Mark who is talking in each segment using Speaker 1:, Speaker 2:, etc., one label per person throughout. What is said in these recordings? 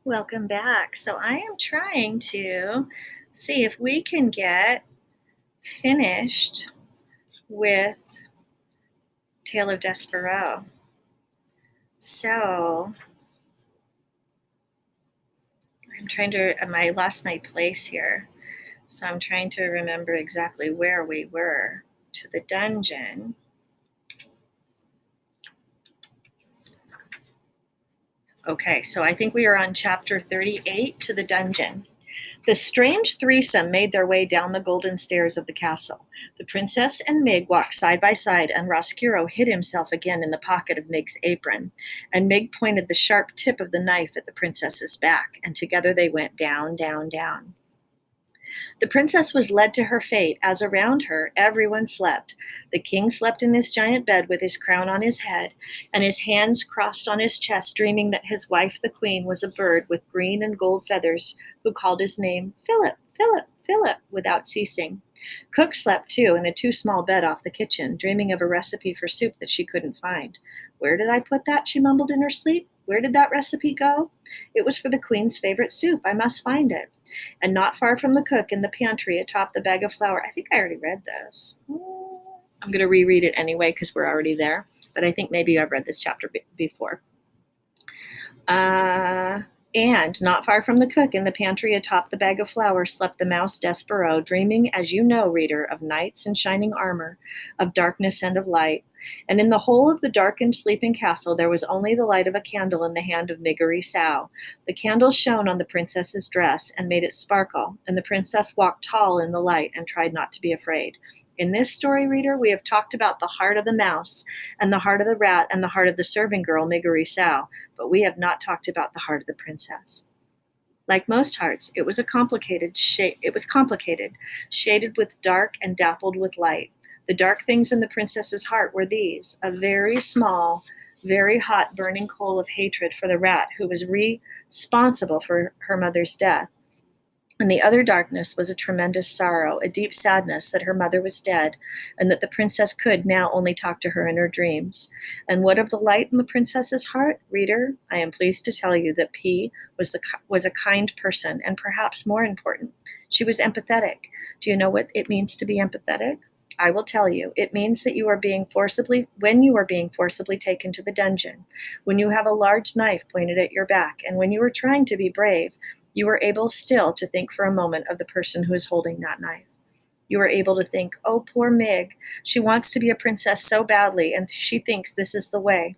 Speaker 1: Welcome back. So I am trying to see if we can get finished with Tale of Despereaux. So I lost my place here. So I'm trying to remember exactly where we were to the dungeon. Okay, so I think we are on chapter 38 to the dungeon. The strange threesome made their way down the golden stairs of the castle. The princess and Mig walked side by side, and Roscuro hid himself again in the pocket of Mig's apron. And Mig pointed the sharp tip of the knife at the princess's back, and together they went down, down, down. The princess was led to her fate, as around her everyone slept. The king slept in his giant bed with his crown on his head, and his hands crossed on his chest, dreaming that his wife, the queen, was a bird with green and gold feathers, who called his name Philip, Philip, Philip, without ceasing. Cook slept too, in a too-small bed off the kitchen, dreaming of a recipe for soup that she couldn't find. "Where did I put that?" she mumbled in her sleep. "Where did that recipe go? It was for the queen's favorite soup. I must find it." And not far from the cook, in the pantry atop the bag of flour. I think I already read this. I'm going to reread it anyway because we're already there. But I think maybe I've read this chapter before. And not far from the cook, in the pantry atop the bag of flour, slept the mouse Despereaux, dreaming, as you know, reader, of knights in shining armor, of darkness and of light. And in the whole of the darkened sleeping castle there was only the light of a candle in the hand of Miggery Sow. The candle shone on the princess's dress and made it sparkle, and the princess walked tall in the light and tried not to be afraid. In this story, reader, we have talked about the heart of the mouse, and the heart of the rat, and the heart of the serving girl, Miggery Sow, but we have not talked about the heart of the princess. Like most hearts, it was complicated, shaded with dark and dappled with light. The dark things in the princess's heart were these: a very small, very hot burning coal of hatred for the rat who was responsible for her mother's death. And the other darkness was a tremendous sorrow, a deep sadness that her mother was dead, and that the princess could now only talk to her in her dreams. And what of the light in the princess's heart, reader? I am pleased to tell you that P was a kind person, and perhaps more important, she was empathetic. Do you know what it means to be empathetic? I will tell you. It means that when you are being forcibly taken to the dungeon, when you have a large knife pointed at your back, and when you are trying to be brave, you are able still to think for a moment of the person who is holding that knife. You are able to think, "Oh, poor Mig. She wants to be a princess so badly, and she thinks this is the way.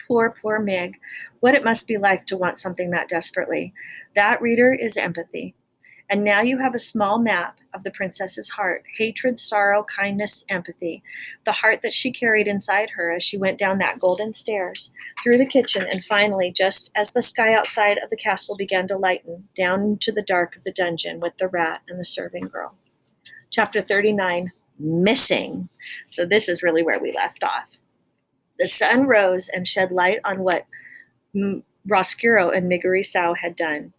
Speaker 1: Poor, poor Mig. What it must be like to want something that desperately." That, reader, is empathy. And now you have a small map of the princess's heart: hatred, sorrow, kindness, empathy. The heart that she carried inside her as she went down that golden stairs, through the kitchen, and finally, just as the sky outside of the castle began to lighten, down into the dark of the dungeon with the rat and the serving girl. Chapter 39, Missing. So this is really where we left off. The sun rose and shed light on what Roscuro and Miggery Sow had done.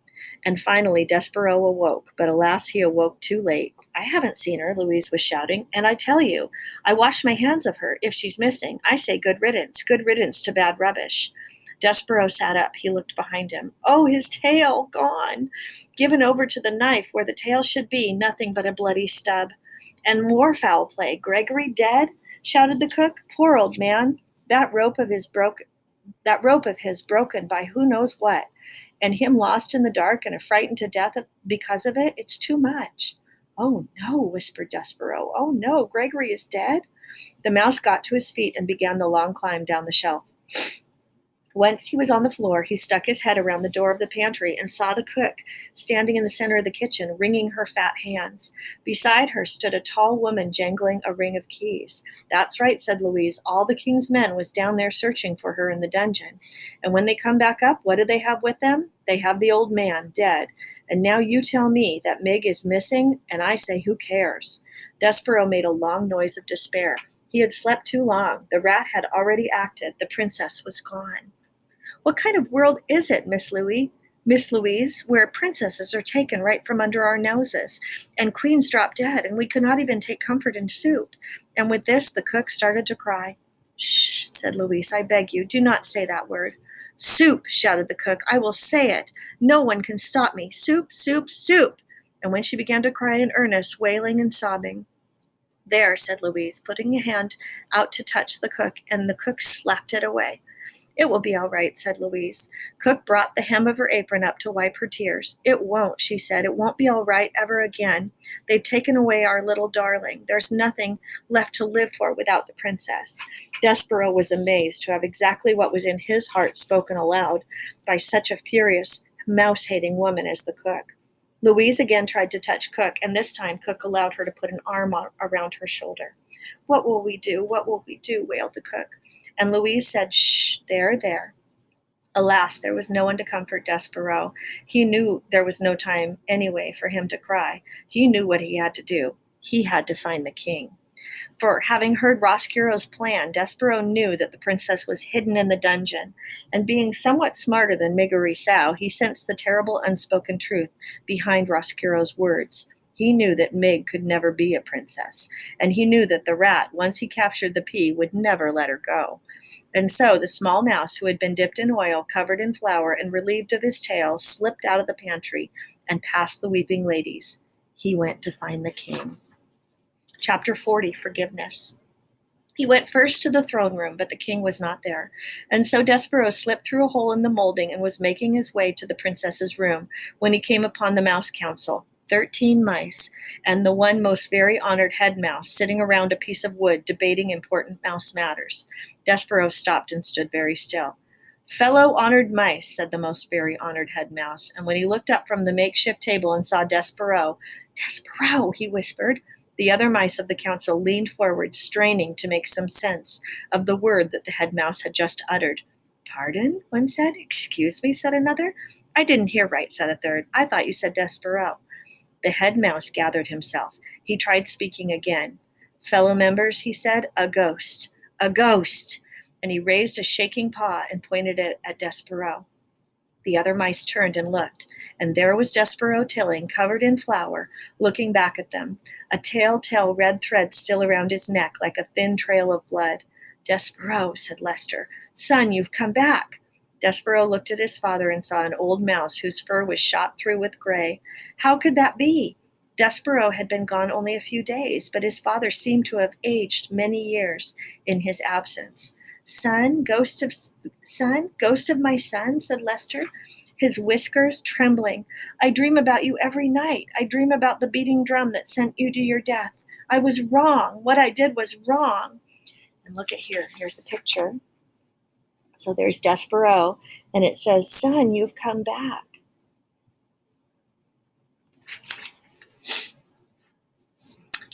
Speaker 1: And finally, Despereaux awoke, but alas, he awoke too late. "I haven't seen her," Louise was shouting, "and I tell you, I wash my hands of her. If she's missing, I say good riddance to bad rubbish." Despereaux sat up. He looked behind him. Oh, his tail gone! Given over to the knife where the tail should be, nothing but a bloody stub. And more foul play. Gregory dead? Shouted the cook. Poor old man. That rope of his broken by who knows what, and him lost in the dark and frightened to death because of it. It's too much. "Oh no," whispered Despereaux. "Oh no, Gregory is dead?" The mouse got to his feet and began the long climb down the shelf. Once he was on the floor, he stuck his head around the door of the pantry and saw the cook standing in the center of the kitchen, wringing her fat hands. Beside her stood a tall woman jangling a ring of keys. "That's right," said Louise. "All the king's men was down there searching for her in the dungeon. And when they come back up, what do they have with them? They have the old man, dead. And now you tell me that Mig is missing, and I say, who cares?" Despereaux made a long noise of despair. He had slept too long. The rat had already acted. The princess was gone. "What kind of world is it, Miss Louise, where princesses are taken right from under our noses, and queens drop dead, and we cannot even take comfort in soup?" And with this, the cook started to cry. "Shh," said Louise, "I beg you, do not say that word." "Soup," shouted the cook. "I will say it. No one can stop me. Soup, soup, soup." And when she began to cry in earnest, wailing and sobbing, "There," said Louise, putting a hand out to touch the cook, and the cook slapped it away. "It will be all right," said Louise. Cook brought the hem of her apron up to wipe her tears. "It won't," she said. "It won't be all right ever again. They've taken away our little darling. There's nothing left to live for without the princess." Despereaux was amazed to have exactly what was in his heart spoken aloud by such a furious, mouse-hating woman as the cook. Louise again tried to touch Cook, and this time Cook allowed her to put an arm around her shoulder. "What will we do? What will we do?" wailed the cook. And Louise said, "Shh, there, there." Alas, there was no one to comfort Despereaux. He knew there was no time anyway for him to cry. He knew what he had to do. He had to find the king. For having heard Roscuro's plan, Despereaux knew that the princess was hidden in the dungeon, and being somewhat smarter than Miguerisau, he sensed the terrible unspoken truth behind Roscuro's words. He knew that Mig could never be a princess, and he knew that the rat, once he captured the pea, would never let her go. And so the small mouse, who had been dipped in oil, covered in flour, and relieved of his tail, slipped out of the pantry and past the weeping ladies. He went to find the king. Chapter 40, Forgiveness. He went first to the throne room, but the king was not there. And so Despereaux slipped through a hole in the molding and was making his way to the princess's room when he came upon the mouse council, 13 mice, and the one most very honored head mouse sitting around a piece of wood debating important mouse matters. Despereaux stopped and stood very still. "Fellow honored mice," said the most very honored head mouse, and when he looked up from the makeshift table and saw Despereaux, "Despereaux," he whispered. The other mice of the council leaned forward, straining to make some sense of the word that the head mouse had just uttered. "Pardon?" one said. "Excuse me," said another. "I didn't hear right," said a third. "I thought you said Despereaux." The head mouse gathered himself. He tried speaking again. "Fellow members," he said, "a ghost. A ghost!" And he raised a shaking paw and pointed it at Despereaux. The other mice turned and looked, and there was Despereaux Tilling, covered in flour, looking back at them, a telltale red thread still around his neck like a thin trail of blood. "Despereaux," said Lester. "Son, you've come back." Despereaux looked at his father and saw an old mouse whose fur was shot through with gray. How could that be? Despereaux had been gone only a few days, but his father seemed to have aged many years in his absence. Ghost of my son," said Lester, his whiskers trembling. "I dream about you every night. I dream about the beating drum that sent you to your death. I was wrong. What I did was wrong." And look at here. Here's a picture. So there's Despereaux, and it says, "Son, you've come back."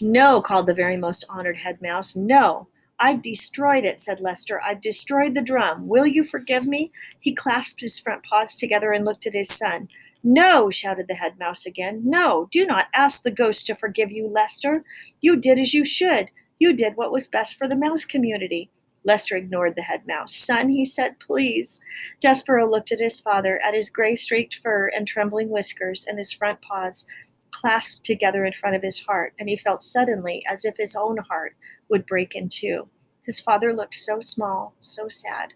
Speaker 1: "No," called the very most honored head mouse. "No. I've destroyed it," said Lester. "I've destroyed the drum. Will you forgive me?" He clasped his front paws together and looked at his son. "No," shouted the head mouse again. "No, do not ask the ghost to forgive you, Lester. You did as you should. You did what was best for the mouse community." Lester ignored the head mouse. "Son," he said, "please." Despereaux looked at his father, at his gray-streaked fur and trembling whiskers, and his front paws clasped together in front of his heart, and he felt suddenly as if his own heart would break in two. His father looked so small, so sad.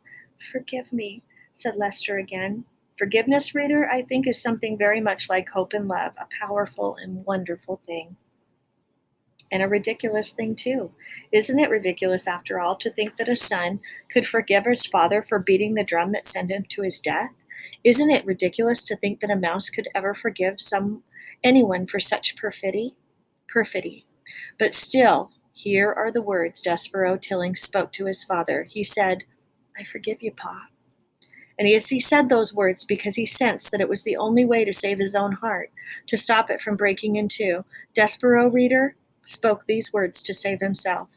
Speaker 1: "Forgive me," said Lester again. Forgiveness, reader, I think is something very much like hope and love, a powerful and wonderful thing. And a ridiculous thing, too. Isn't it ridiculous, after all, to think that a son could forgive his father for beating the drum that sent him to his death? Isn't it ridiculous to think that a mouse could ever forgive anyone for such perfidy? But still, here are the words Despereaux Tilling spoke to his father. He said, "I forgive you, Pa." And he said those words because he sensed that it was the only way to save his own heart, to stop it from breaking in two. Despereaux, reader, spoke these words to save himself.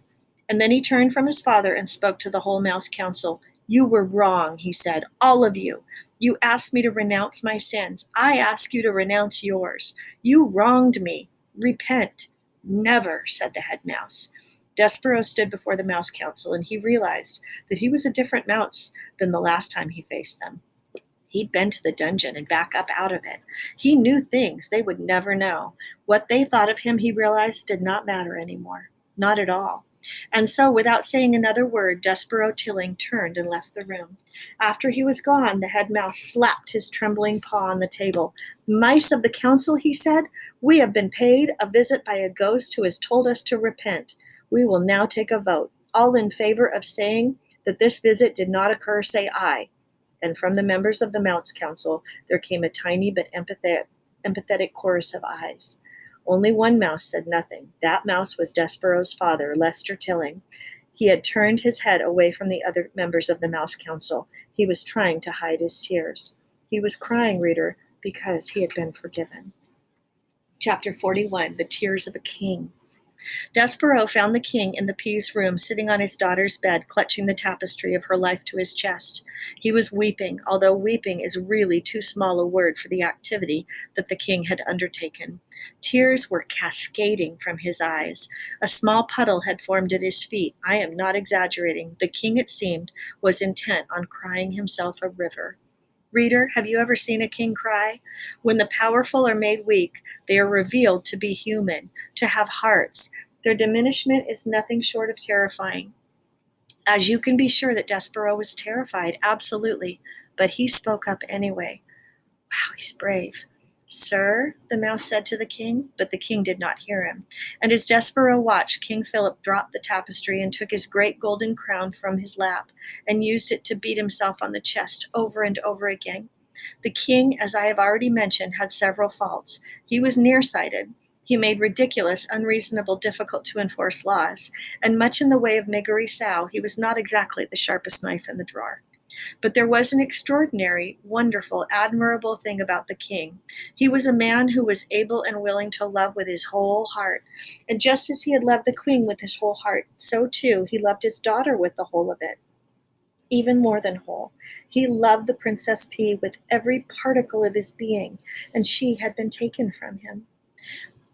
Speaker 1: And then he turned from his father and spoke to the whole mouse council. "You were wrong," he said, "all of you. You asked me to renounce my sins. I ask you to renounce yours. You wronged me. Repent." "Never," said the head mouse. Despereaux stood before the mouse council, and he realized that he was a different mouse than the last time he faced them. He'd been to the dungeon and back up out of it. He knew things they would never know. What they thought of him, he realized, did not matter anymore. Not at all. And so, without saying another word, Despereaux Tilling turned and left the room. After he was gone, the head mouse slapped his trembling paw on the table. "Mice of the council," he said, "we have been paid a visit by a ghost who has told us to repent. We will now take a vote. All in favor of saying that this visit did not occur, say aye." And from the members of the Mouse Council, there came a tiny but empathetic chorus of ayes. Only one mouse said nothing. That mouse was Despereaux's father, Lester Tilling. He had turned his head away from the other members of the Mouse Council. He was trying to hide his tears. He was crying, reader, because he had been forgiven. Chapter 41, The Tears of a King. Despereaux found the king in the Pease room, sitting on his daughter's bed, clutching the tapestry of her life to his chest. He was weeping, although weeping is really too small a word for the activity that the king had undertaken. Tears were cascading from his eyes. A small puddle had formed at his feet. I am not exaggerating. The king, it seemed, was intent on crying himself a river. Reader, have you ever seen a king cry? When the powerful are made weak, they are revealed to be human, to have hearts. Their diminishment is nothing short of terrifying. As you can be sure that Despereaux was terrified, absolutely, but he spoke up anyway. Wow, he's brave. "Sir," the mouse said to the king, but the king did not hear him. And as Despereaux watched, King Philip dropped the tapestry and took his great golden crown from his lap and used it to beat himself on the chest over and over again. The king, as I have already mentioned, had several faults. He was nearsighted. He made ridiculous, unreasonable, difficult to enforce laws, and much in the way of Megari he was not exactly the sharpest knife in the drawer. But there was an extraordinary, wonderful, admirable thing about the king. He was a man who was able and willing to love with his whole heart. And just as he had loved the queen with his whole heart, so too he loved his daughter with the whole of it. Even more than whole. He loved the Princess P with every particle of his being, and she had been taken from him.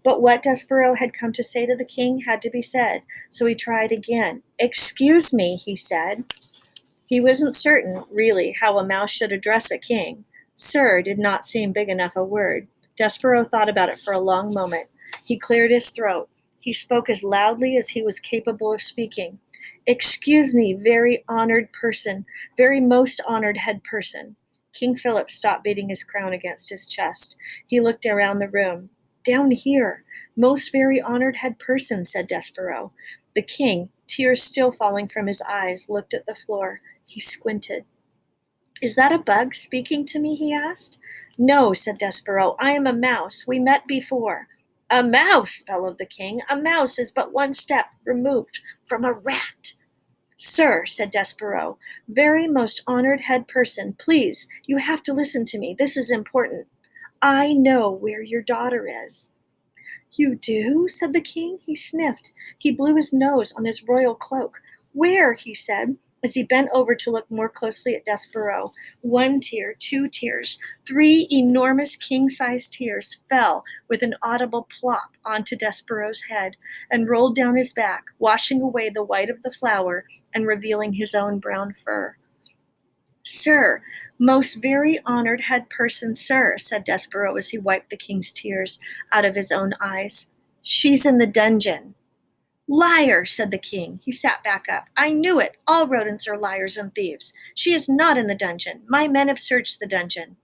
Speaker 1: But what Despereaux had come to say to the king had to be said, so he tried again. "Excuse me," he said. He wasn't certain, really, how a mouse should address a king. "Sir" did not seem big enough a word. Despereaux thought about it for a long moment. He cleared his throat. He spoke as loudly as he was capable of speaking. "Excuse me, very honored person, very most honored head person." King Philip stopped beating his crown against his chest. He looked around the room. "Down here, most very honored head person," said Despereaux. The king, tears still falling from his eyes, looked at the floor. He squinted. "Is that a bug speaking to me?" he asked. "No," said Despereaux. "I am a mouse. We met before." "A mouse!" bellowed the king. "A mouse is but one step removed from a rat." "Sir," said Despereaux, "very most honored head person, please, you have to listen to me. This is important. I know where your daughter is." "You do?" said the king. He sniffed. He blew his nose on his royal cloak. "Where?" he said, as he bent over to look more closely at Despereaux. One tear, two tears, three enormous king-sized tears fell with an audible plop onto Despereaux's head and rolled down his back, washing away the white of the flower and revealing his own brown fur. "Sir, most very honored head person, sir," said Despereaux as he wiped the king's tears out of his own eyes. "She's in the dungeon." "Liar," said the king. He sat back up. "I knew it. All rodents are liars and thieves. She is not in the dungeon. My men have searched the dungeon."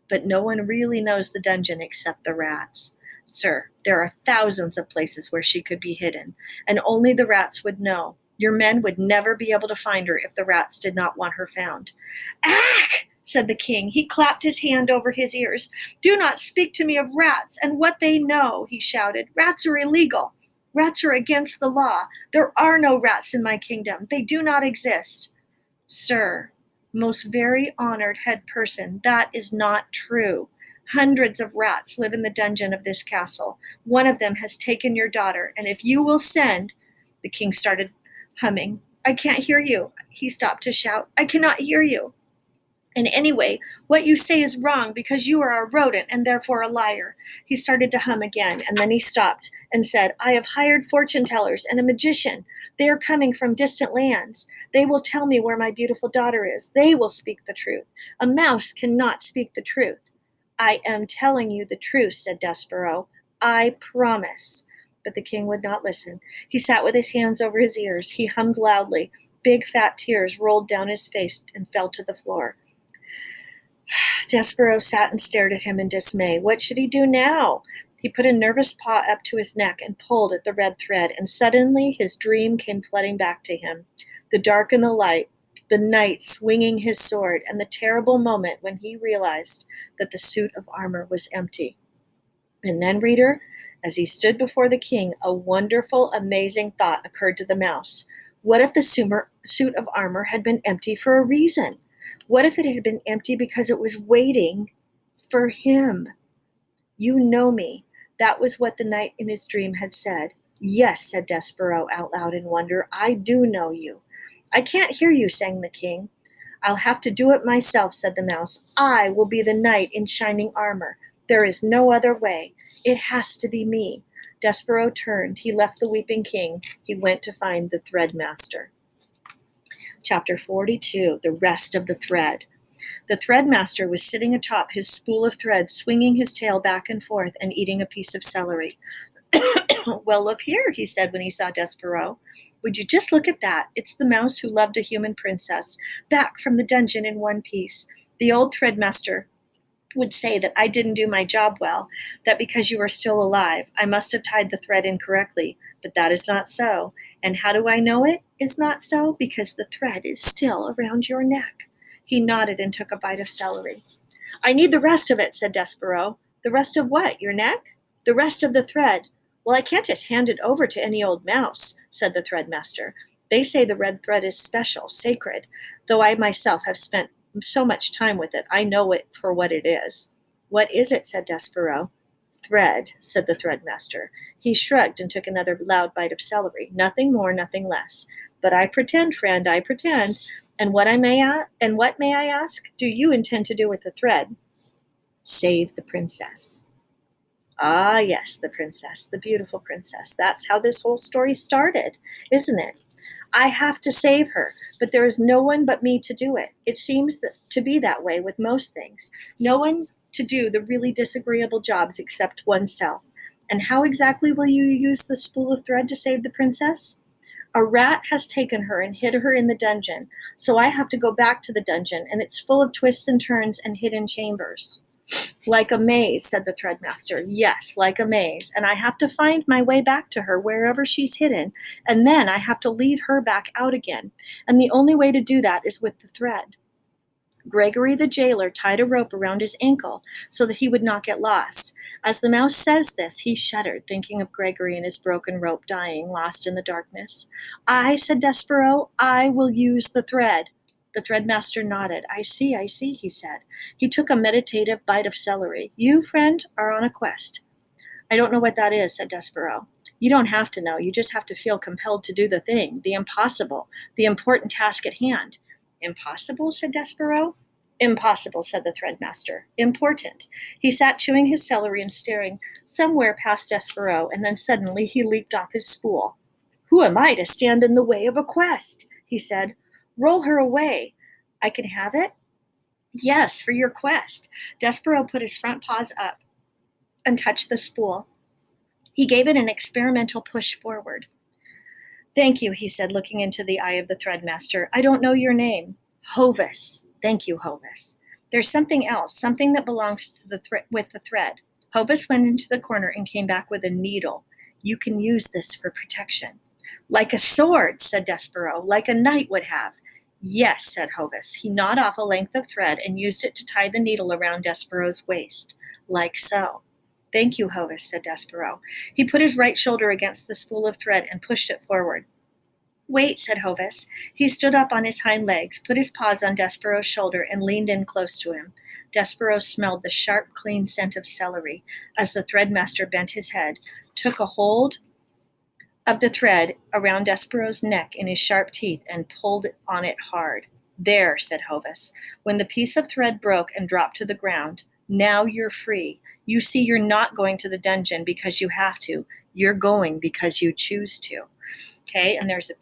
Speaker 1: "But no one really knows the dungeon except the rats. Sir, there are thousands of places where she could be hidden, and only the rats would know. Your men would never be able to find her if the rats did not want her found." "Ack!" said the king. He clapped his hand over his ears. "Do not speak to me of rats and what they know," he shouted. "Rats are illegal. Rats are against the law. There are no rats in my kingdom. They do not exist." "Sir, most very honored head person, that is not true. Hundreds of rats live in the dungeon of this castle. One of them has taken your daughter, and if you will send—" The king started humming. "I can't hear you." He stopped to shout. "I cannot hear you. And anyway, what you say is wrong because you are a rodent and therefore a liar." He started to hum again, and then he stopped and said, "I have hired fortune tellers and a magician. They are coming from distant lands. They will tell me where my beautiful daughter is. They will speak the truth. A mouse cannot speak the truth." "I am telling you the truth," said Despereaux. "I promise." But the king would not listen. He sat with his hands over his ears. He hummed loudly. Big fat tears rolled down his face and fell to the floor. Despereaux sat and stared at him in dismay. What should he do now? He put a nervous paw up to his neck and pulled at the red thread, and suddenly his dream came flooding back to him. The dark and the light, the knight swinging his sword, and the terrible moment when he realized that the suit of armor was empty. And then, reader, as he stood before the king, a wonderful, amazing thought occurred to the mouse. What if the suit of armor had been empty for a reason? What if it had been empty because it was waiting for him? You know me. That was what the knight in his dream had said. Yes, said Despereaux out loud in wonder. I do know you. I can't hear you, sang the king. I'll have to do it myself, said the mouse. I will be the knight in shining armor. There is no other way. It has to be me. Despereaux turned. He left the weeping king. He went to find the threadmaster. Chapter 42, The Rest of the Thread. The threadmaster was sitting atop his spool of thread, swinging his tail back and forth and eating a piece of celery. Well, look here, he said when he saw Despereaux. Would you just look at that? It's the mouse who loved a human princess, back from the dungeon in one piece. The old threadmaster would say that I didn't do my job well, that because you are still alive, I must have tied the thread incorrectly, but that is not so. And how do I know it is not so? Because the thread is still around your neck. He nodded and took a bite of celery. I need the rest of it, said Despereaux. The rest of what, your neck? The rest of the thread. Well, I can't just hand it over to any old mouse, said the threadmaster. They say the red thread is special, sacred, though I myself have spent so much time with it, I know it for what it is. What is it, said Despereaux. Thread, said the threadmaster. He shrugged and took another loud bite of celery. Nothing more, nothing less. But I pretend, friend, I pretend. And what may I ask, do you intend to do with the thread? Save the princess. Ah, yes, the princess, the beautiful princess. That's how this whole story started, isn't it? I have to save her, but there is no one but me to do it. It seems to be that way with most things. No one to do the really disagreeable jobs except oneself. And how exactly will you use the spool of thread to save the princess? A rat has taken her and hid her in the dungeon, so I have to go back to the dungeon, and it's full of twists and turns and hidden chambers. Like a maze, said the threadmaster. Yes, like a maze. And I have to find my way back to her wherever she's hidden, and then I have to lead her back out again. And the only way to do that is with the thread. Gregory the jailer tied a rope around his ankle so that he would not get lost. As the mouse says this, he shuddered, thinking of Gregory and his broken rope dying, lost in the darkness. I, said Despereaux, I will use the thread. The threadmaster nodded. I see, he said. He took a meditative bite of celery. You, friend, are on a quest. I don't know what that is, said Despereaux. You don't have to know. You just have to feel compelled to do the thing, the impossible, the important task at hand. Impossible, said Despereaux. Impossible, said the threadmaster. Important. He sat chewing his celery and staring somewhere past Despereaux, and then suddenly he leaped off his spool. Who am I to stand in the way of a quest? He said. Roll her away. I can have it? Yes, for your quest. Despereaux put his front paws up and touched the spool. He gave it an experimental push forward. Thank you, he said, looking into the eye of the threadmaster. I don't know your name. Hovis. Thank you, Hovis. There's something else, something that belongs to with the thread. Hovis went into the corner and came back with a needle. You can use this for protection. Like a sword, said Despereaux, like a knight would have. Yes, said Hovis. He gnawed off a length of thread and used it to tie the needle around Despereaux's waist. Like so. Thank you, Hovis, said Despereaux. He put his right shoulder against the spool of thread and pushed it forward. Wait, said Hovis. He stood up on his hind legs, put his paws on Despereaux's shoulder, and leaned in close to him. Despereaux smelled the sharp, clean scent of celery as the threadmaster bent his head, took a hold of the thread around Despereaux's neck in his sharp teeth, and pulled on it hard. There, said Hovis. When the piece of thread broke and dropped to the ground, now you're free. You see, you're not going to the dungeon because you have to. You're going because you choose to. Okay, and here's a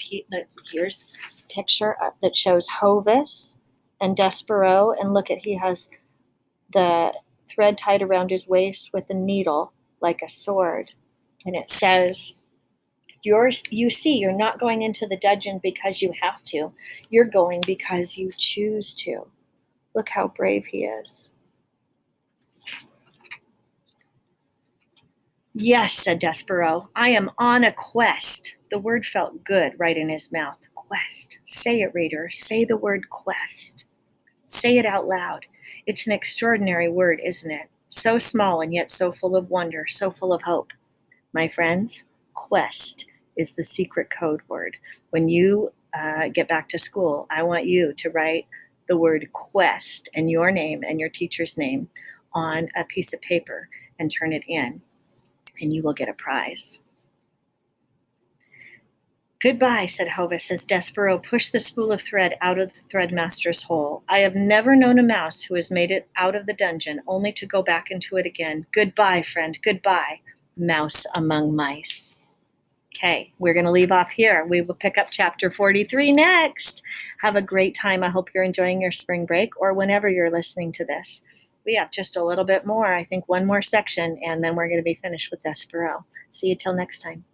Speaker 1: picture that shows Hovis and Despereaux, and look at, he has the thread tied around his waist with a needle like a sword. And it says, you see, you're not going into the dungeon because you have to. You're going because you choose to. Look how brave he is. Yes, said Despereaux. I am on a quest. The word felt good right in his mouth. Quest. Say it, reader. Say the word quest. Say it out loud. It's an extraordinary word, isn't it? So small and yet so full of wonder, so full of hope. My friends, quest is the secret code word. When you get back to school, I want you to write the word quest and your name and your teacher's name on a piece of paper and turn it in, and you will get a prize. Goodbye, said Hovis as Despereaux pushed the spool of thread out of the threadmaster's hole. I have never known a mouse who has made it out of the dungeon only to go back into it again. Goodbye, friend, goodbye, mouse among mice. Okay, we're going to leave off here. We will pick up chapter 43 next. Have a great time. I hope you're enjoying your spring break or whenever you're listening to this. We have just a little bit more, I think one more section, and then we're going to be finished with Despereaux. See you till next time.